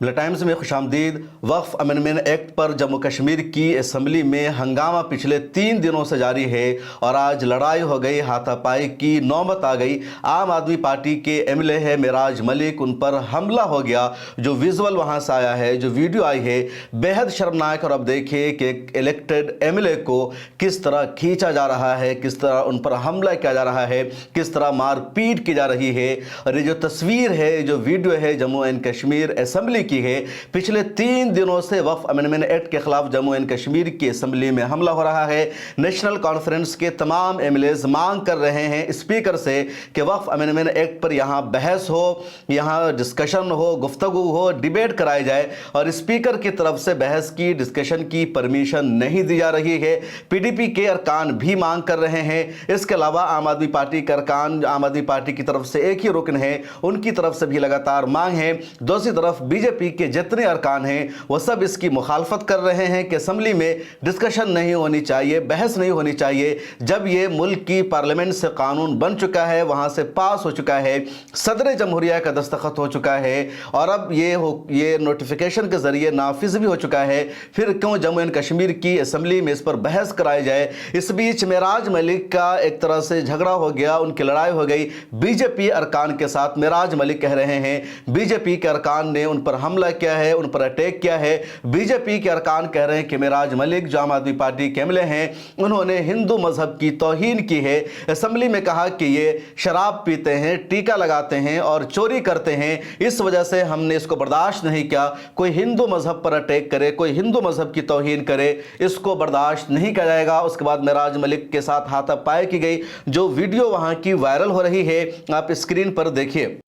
मिला टाइम्स में खुशामदीद। वक्फ amendment act पर जम्मू कश्मीर की असम्बली में हंगामा पिछले 3 दिनों से जारी है और आज लड़ाई हो गई, हाथापाई की नौबत आ गई। आम आदमी पार्टी के एमएलए है मेराज मलिक, उन पर हमला हो गया। जो विजुअल वहां से आया है, जो वीडियो आई है, बेहद शर्मनाक। और अब देखिए कि एक इलेक्टेड एमएलए को किस तरह खींचा जा रहा है, किस तरह उन पर हमला किया जा रहा है, किस तरह मारपीट की जा रही है। और ये जो तस्वीर है, जो वीडियो है जम्मू एंड कश्मीर असम्बली की है। पिछले 3 दिनों से वक्फ अमेंडमेंट एक्ट के खिलाफ जम्मू एंड कश्मीर की असम्बली में हमला हो रहा है। नेशनल कॉन्फ्रेंस के तमाम एमएलएज मांग कर रहे हैं स्पीकर से कि वक्फ अमेंडमेंट एक्ट पर यहाँ बहस हो, यहाँ डिस्कशन हो, गुफ्तगू हो, डिबेट कराई जाए। और स्पीकर की तरफ से बहस की, डिस्कशन की परमिशन नहीं दी जा रही है। पीडीपी के अरकान भी मांग कर रहे हैं। इसके अलावा आम आदमी पार्टी के अरकान, आम आदमी पार्टी की तरफ से एक ही रुकन है, उनकी तरफ से भी लगातार मांग है। दूसरी तरफ बीजेपी के जितने अरकान हैं वो सब इसकी मुखालफत कर रहे हैं कि असम्बली में डिस्कशन नहीं होनी चाहिए, बहस नहीं होनी चाहिए। जब ये मुल्क की पार्लियामेंट से कानून बन चुका है, वहां से पास हो चुका है, सदर जमहूरिया का दस्तखत हो चुका है और अब ये नोटिफिकेशन के जरिए नाफिज भी हो चुका है, फिर क्यों जम्मू एंड कश्मीर की असम्बली में इस पर बहस कराई जाए। इस बीच मेराज मलिक का एक तरह से झगड़ा हो गया, उनकी लड़ाई हो गई बीजेपी अरकान के साथ। मेराज मलिक कह रहे हैं बीजेपी के अरकान ने उन पर हमला किया है, उन पर अटैक किया है। बीजेपी के अरकान कह रहे हैं कि मेराज मलिक जो आम आदमी पार्टी के एमएलए हैं, उन्होंने हिंदू मजहब की तौहीन की है। असम्बली में कहा कि ये शराब पीते हैं, टीका लगाते हैं और चोरी करते हैं, इस वजह से हमने इसको बर्दाश्त नहीं किया। कोई हिंदू मजहब पर अटैक करे, कोई हिंदू मजहब की तौहीन करे, इसको बर्दाश्त नहीं किया जाएगा। उसके बाद मेराज मलिक के साथ हाथापाई की गई, जो वीडियो वहां की वायरल हो रही है, आप स्क्रीन पर देखिए।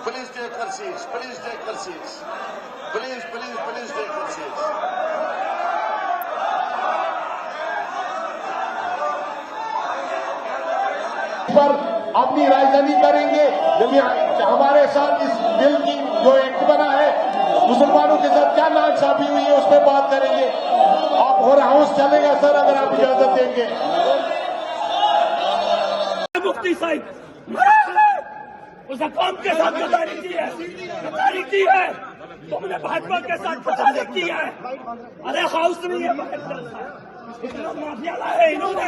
Please take your seats. Please take your seats. Please take your seats. पर अपनी राजधानी करेंगे। जब हमारे साथ इस बिल की जो एक्ट बना है, मुसलमानों के साथ क्या नाइंसाफी हुई है उस पर बात करेंगे। आप और हाउस चलेगा सर, अगर आप इजाजत देंगे। मुफ्ती साहब उस कौम के साथ गद्दारी की है, तुमने भाजपा के साथ गद्दारी की है। अरे हाउस नहीं है, इतना माफिया लाए इन्होंने,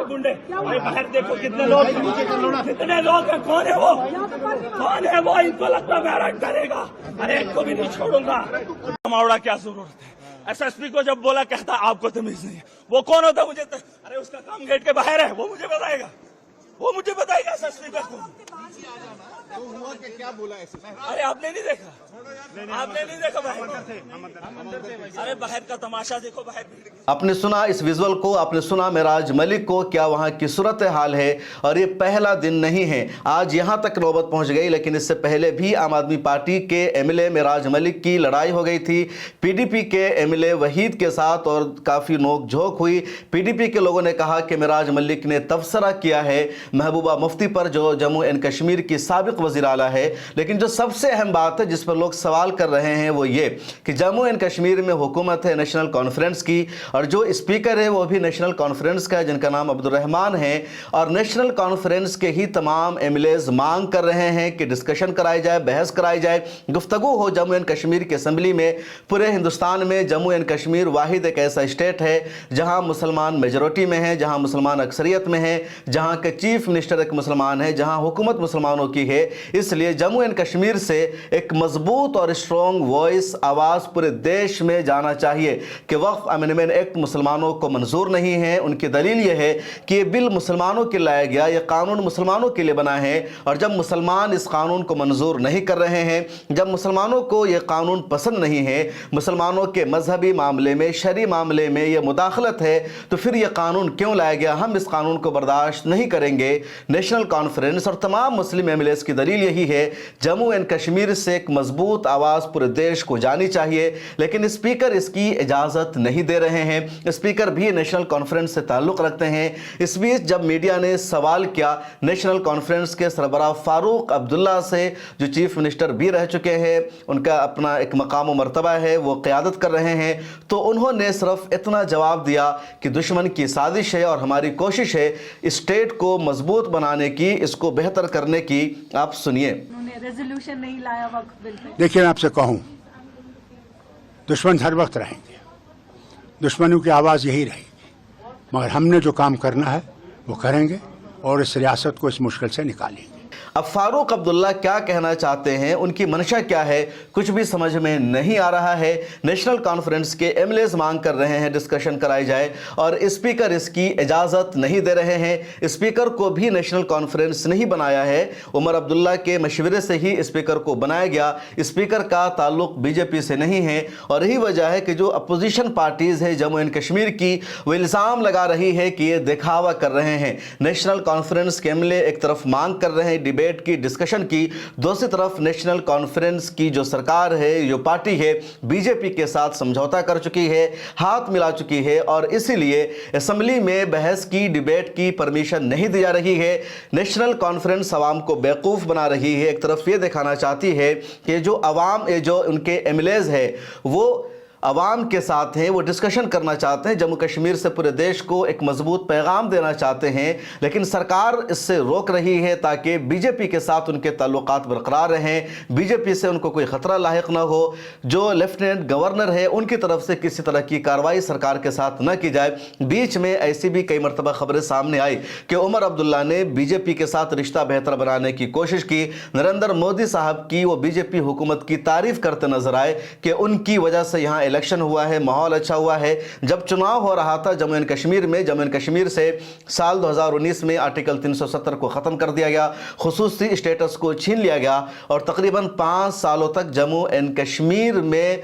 गुंडे। अरे बाहर देखो कितने लोग हैं, कौन है वो, इनको लगता है अरेस्ट करेगा। अरे इनको भी नहीं छोड़ूंगा। मावड़ा क्या जरूरत है, एसएसपी को जब बोला कहता आपको तमीज नहीं है। वो कौन होता मुझे अरे उसका काम गेट के बाहर है, वो मुझे बताएगा एसएसपी का कौन हुआ कि क्या बोला एसएसपी। अरे आपने नहीं देखा बाहर। अरे बाहर का तमाशा देखो, बाहर आपने सुना इस विजुअल को, आपने सुना मेराज मलिक को, क्या वहां की सूरत हाल है। और ये पहला दिन नहीं है, आज यहां तक नौबत पहुंच गई, लेकिन इससे पहले भी आम आदमी पार्टी के एमएलए मेराज मलिक की लड़ाई हो गई थी पीडीपी के एमएलए वहीद के साथ और काफी नोकझोंक हुई। पीडीपी के लोगों ने कहा कि मेराज मलिक ने तबसरा किया है महबूबा मुफ्ती पर, जो जम्मू एंड कश्मीर की साबिक वज़ीर आला है। लेकिन जो सबसे अहम बात है जिस पर लोग सवाल कर रहे हैं वो ये कि जम्मू एंड कश्मीर में हुकूमत है नेशनल कॉन्फ्रेंस की, और जो स्पीकर है वो भी नेशनल कॉन्फ्रेंस का है, जिनका नाम अब्दुर्रहमान है। और नेशनल कॉन्फ्रेंस के ही तमाम एमएलएज मांग कर रहे हैं कि डिस्कशन कराई जाए, बहस कराई जाए, गुफ्तगू हो जम्मू एंड कश्मीर की असम्बली में। पूरे हिंदुस्तान में जम्मू एंड कश्मीर वाहिद एक ऐसा स्टेट है जहाँ मुसलमान मेजोरिटी में है, जहाँ मुसलमान अक्सरियत में है, जहाँ के चीफ मिनिस्टर एक मुसलमान है, जहाँ हुकूमत मुसलमानों की है। इसलिए जम्मू एंड कश्मीर से एक मजबूत और स्ट्रॉन्ग वॉइस, आवाज़ पूरे देश में जाना चाहिए कि वक्फ अमेंडमेंट एक्ट मुसलमानों को मंजूर नहीं है। उनकी दलील यह है कि ये बिल मुसलमानों के लाया गया, ये कानून मुसलमानों के लिए बना है, और जब मुसलमान इस कानून को मंजूर नहीं कर रहे हैं, जब मुसलमानों को ये कानून पसंद नहीं है, मुसलमानों के मजहबी मामले में, शरई मामले में ये मुदाखलत है, तो फिर ये कानून क्यों लाया गया। हम इस कानून को बर्दाश्त नहीं करेंगे। है नेशनल कॉन्फ्रेंस और तमाम मुस्लिम एमएलएस की दलील यही है, जम्मू एंड कश्मीर से एक मजबूत आवाज़ पूरे देश को जानी चाहिए, लेकिन स्पीकर इसकी इजाज़त नहीं दे रहे हैं। स्पीकर भी नेशनल कॉन्फ्रेंस से ताल्लुक़ रखते हैं। इस बीच जब मीडिया ने सवाल किया नेशनल कॉन्फ्रेंस के सरबराह फारूक अब्दुल्ला से, जो चीफ मिनिस्टर भी रह चुके हैं, उनका अपना एक मकाम व मर्तबा है, वो क़यादत कर रहे हैं, तो उन्होंने सिर्फ इतना जवाब दिया कि दुश्मन की साजिश है और हमारी कोशिश है स्टेट को मजबूत बनाने की, इसको बेहतर करने की। आप सुनिए। उन्होंने रेजोल्यूशन नहीं लाया वक्फ बिल पे। देखिए, मैं आपसे कहूं, दुश्मन हर वक्त रहेंगे, दुश्मनों की आवाज़ यही रहेगी, मगर हमने जो काम करना है वो करेंगे और इस रियासत को इस मुश्किल से निकालेंगे। अब फारूक अब्दुल्ला क्या कहना चाहते हैं, उनकी मंशा क्या है, कुछ भी समझ में नहीं आ रहा है। नेशनल कॉन्फ्रेंस के एमएलएस मांग कर रहे हैं डिस्कशन कराई जाए और स्पीकर इसकी इजाज़त नहीं दे रहे हैं। स्पीकर को भी नेशनल कॉन्फ्रेंस नहीं बनाया है, उमर अब्दुल्ला के मशवरे से ही स्पीकर को बनाया गया। स्पीकर का ताल्लुक बीजेपी से नहीं है और यही वजह है कि जो अपोजिशन पार्टीज़ है जम्मू एंड कश्मीर की, वो इल्ज़ाम लगा रही है कि ये दिखावा कर रहे हैं। नेशनल कॉन्फ्रेंस के एमएलए एक तरफ मांग कर रहे हैं डिबेट की, डिस्कशन की, दूसरी तरफ नेशनल कॉन्फ्रेंस की जो सरकार है, जो पार्टी है, बीजेपी के साथ समझौता कर चुकी है, हाथ मिला चुकी है और इसीलिए असेंबली में बहस की, डिबेट की परमिशन नहीं दी जा रही है। नेशनल कॉन्फ्रेंस आवाम को बेवकूफ़ बना रही है। एक तरफ ये दिखाना चाहती है कि जो आवाम, जो उनके एमएलएज है, वो अवाम के साथ हैं, वो डिस्कशन करना चाहते हैं, जम्मू कश्मीर से पूरे देश को एक मजबूत पैगाम देना चाहते हैं, लेकिन सरकार इससे रोक रही है ताकि बीजेपी के साथ उनके ताल्लुकात बरकरार रहें, बीजेपी से उनको कोई ख़तरा लाहिक ना हो। जो लेफ्टिनेंट गवर्नर है, उनकी तरफ से किसी तरह की कार्रवाई सरकार के साथ न की जाए। बीच में ऐसी भी कई मरतबा खबरें सामने आई कि उमर अब्दुल्ला ने बीजेपी के साथ रिश्ता बेहतर बनाने की कोशिश की। नरेंद्र मोदी साहब की वो बीजेपी हुकूमत की तारीफ करते नजर आए कि उनकी वजह से यहाँ इलेक्शन हुआ है, माहौल अच्छा हुआ है। जब चुनाव हो रहा था जम्मू एंड कश्मीर में, जम्मू एंड कश्मीर से साल 2019 में आर्टिकल 370 को ख़त्म कर दिया गया, खुसूसी स्टेटस को छीन लिया गया और तकरीबन 5 सालों तक जम्मू एंड कश्मीर में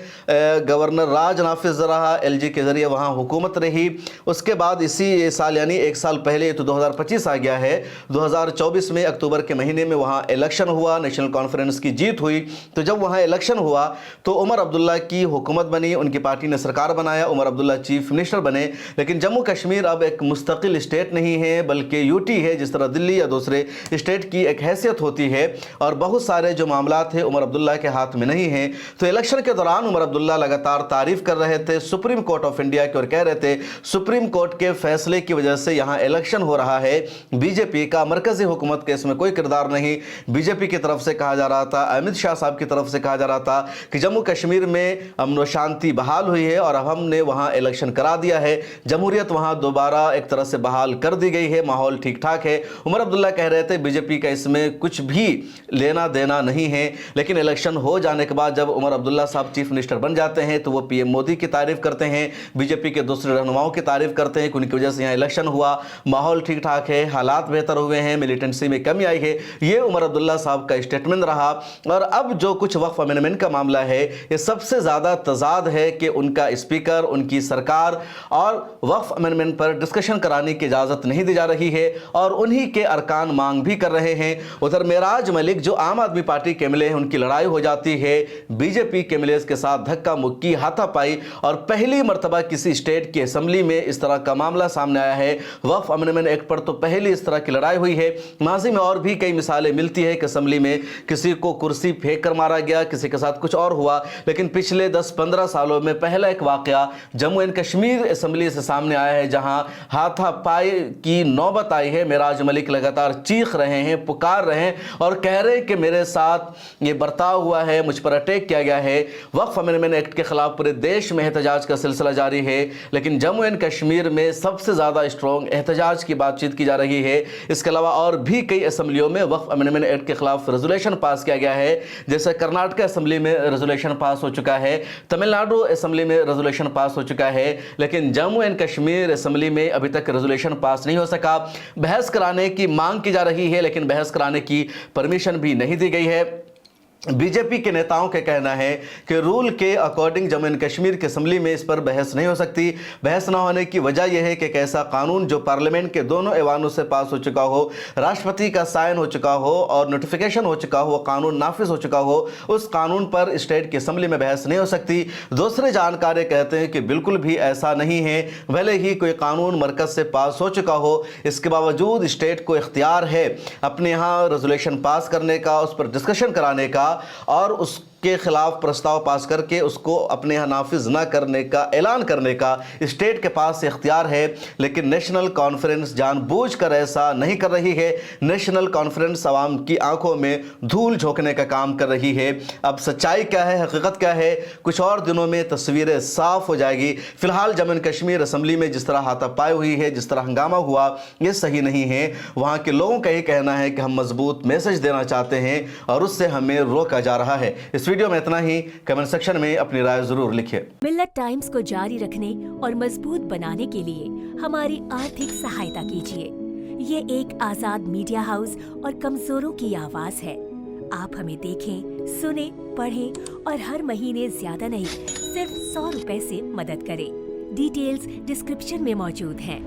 गवर्नर राज नाफिज रहा, एलजी के ज़रिए वहाँ हुकूमत रही। उसके बाद इसी साल, यानी एक साल पहले, तो 2025 आ गया है, 2024 में अक्टूबर के महीने में वहाँ इलेक्शन हुआ, नेशनल कॉन्फ्रेंस की जीत हुई। तो जब वहाँ इलेक्शन हुआ तो उमर अब्दुल्ला की हुकूमत बनी, उनकी पार्टी ने सरकार बनाया, उमर अब्दुल्ला चीफ मिनिस्टर बने। लेकिन जम्मू कश्मीर अब एक मुस्तकिल स्टेट नहीं है, बल्कि यूटी है, जिस तरह दिल्ली या दूसरे स्टेट की एक हैसियत होती है और बहुत सारे जो मामलात हैं उमर अब्दुल्ला के हाथ में नहीं हैं। तो इलेक्शन के दौरान उमर अब्दुल्ला लगातार तारीफ कर रहे थे सुप्रीम कोर्ट ऑफ इंडिया की और कह रहे थे सुप्रीम कोर्ट के फैसले की वजह से यहाँ इलेक्शन हो रहा है, बीजेपी का, मरकजी हुकूमत के इसमें कोई किरदार नहीं। बीजेपी की तरफ से कहा जा रहा था, अमित शाह साहब की तरफ से कहा जा रहा था कि जम्मू कश्मीर में अमन व शांति बहाल हुई है और अब हमने वहाँ इलेक्शन करा दिया है, जमहूरियत वहाँ दोबारा एक तरह से बहाल कर दी गई है, माहौल ठीक ठाक है। उमर अब्दुल्ला कह रहे थे बीजेपी का इसमें कुछ भी लेना देना नहीं है। लेकिन इलेक्शन हो जाने के बाद जब उमर अब्दुल्ला साहब चीफ मिनिस्टर बन जाते हैं तो वो पीएम मोदी की तारीफ करते हैं, बीजेपी के दूसरे रहनुमाओं की तारीफ करते हैं कि उनकी वजह से यहाँ इलेक्शन हुआ, माहौल ठीक ठाक है, हालात बेहतर हुए हैं, मिलिटेंसी में कमी आई है। ये उमर अब्दुल्ला साहब का स्टेटमेंट रहा। और अब जो कुछ वक्फ अमेंडमेंट का मामला है, ये सबसे ज़्यादा तजाद है कि उनका स्पीकर, उनकी सरकार और वक्फ अमेंडमेंट पर डिस्कशन कराने की इजाज़त नहीं दी जा रही है और उन्हीं के अरकान मांग भी कर रहे हैं। उधर मेराज मलिक जो आम आदमी पार्टी के एमएलए हैं, उनकी लड़ाई हो जाती है बीजेपी के एमएलए के साथ, धक्का मुक्की, हाथापाई, और पहली मरतबा किसी स्टेट की असेंबली में इस तरह का मामला सामने आया है। वक्फ अमेंडमेंट एक्ट पर तो पहली इस तरह की लड़ाई हुई है। माजी में और भी कई मिसालें मिलती है कि असेंबली में किसी को कुर्सी फेंक कर मारा गया, किसी के साथ कुछ और हुआ, लेकिन पिछले 10-15 सालों में पहला एक वाकया जम्मू एंड कश्मीर असेंबली से सामने आया है जहां हाथापाई की नौबत आई है। मेराज मलिक लगातार चीख रहे हैं, पुकार रहे हैं और कह रहे हैं कि मेरे साथ ये बर्ताव हुआ है, मुझ पर अटैक किया गया है। वक्फ अमेंडमेंट एक्ट के खिलाफ पूरे देश में एहतजाज का सिलसिला जारी है, लेकिन जम्मू एंड कश्मीर में सबसे ज़्यादा स्ट्रॉन्ग एहतजाज की बातचीत की जा रही है। इसके अलावा और भी कई असेंबलियों में वक्फ अमेंडमेंट एक्ट के खिलाफ रेजोल्यूशन पास किया गया है, जैसे कर्नाटक असेंबली में रेजोल्यूशन पास हो चुका है, तमिलनाडु असेंबली में रेजोल्यूशन पास हो चुका है, लेकिन जम्मू एंड कश्मीर असेंबली में अभी तक रेजोल्यूशन पास नहीं हो सका। बहस कराने की मांग की जा रही है, लेकिन बहस कराने की परमिशन भी नहीं दी गई है। बीजेपी के नेताओं का कहना है कि रूल के अकॉर्डिंग जम्मू एंड कश्मीर की असेंबली में इस पर बहस नहीं हो सकती। बहस न होने की वजह यह है कि एक ऐसा कानून जो पार्लियामेंट के दोनों ऐवानों से पास हो चुका हो, राष्ट्रपति का साइन हो चुका हो और नोटिफिकेशन हो चुका हो, कानून नाफिज हो चुका हो, उस कानून पर स्टेट की असेंबली में बहस नहीं हो सकती। दूसरे जानकार कहते हैं कि बिल्कुल भी ऐसा नहीं है। भले ही कोई कानून मरकज से पास हो चुका हो, इसके बावजूद स्टेट को इख्तियार है अपने यहाँ रेजोल्यूशन पास करने का, उस पर डिस्कशन कराने का और उसके खिलाफ प्रस्ताव पास करके उसको अपने यहाँ नाफिज न करने का ऐलान करने का स्टेट के पास इख्तियार है। लेकिन नेशनल कॉन्फ्रेंस जानबूझकर ऐसा नहीं कर रही है। नेशनल कॉन्फ्रेंस आवाम की आंखों में धूल झोंकने का काम कर रही है। अब सच्चाई क्या है, हकीकत क्या है, कुछ और दिनों में तस्वीरें साफ हो जाएगी। फिलहाल जम्मू एंड कश्मीर असेंबली में जिस तरह हाथापाई हुई है, जिस तरह हंगामा हुआ, ये सही नहीं है। वहाँ के लोगों का ये कहना है कि हम मजबूत मैसेज देना चाहते हैं और उससे हमें रोका जा रहा है। इस वीडियो में इतना ही। कमेंट सेक्शन में अपनी राय जरूर लिखिए। मिल्लत टाइम्स को जारी रखने और मजबूत बनाने के लिए हमारी आर्थिक सहायता कीजिए। ये एक आजाद मीडिया हाउस और कमजोरों की आवाज है। आप हमें देखें, सुने, पढ़ें और हर महीने ज्यादा नहीं, सिर्फ 100 रुपए से मदद करें। डिटेल्स डिस्क्रिप्शन में मौजूद हैं।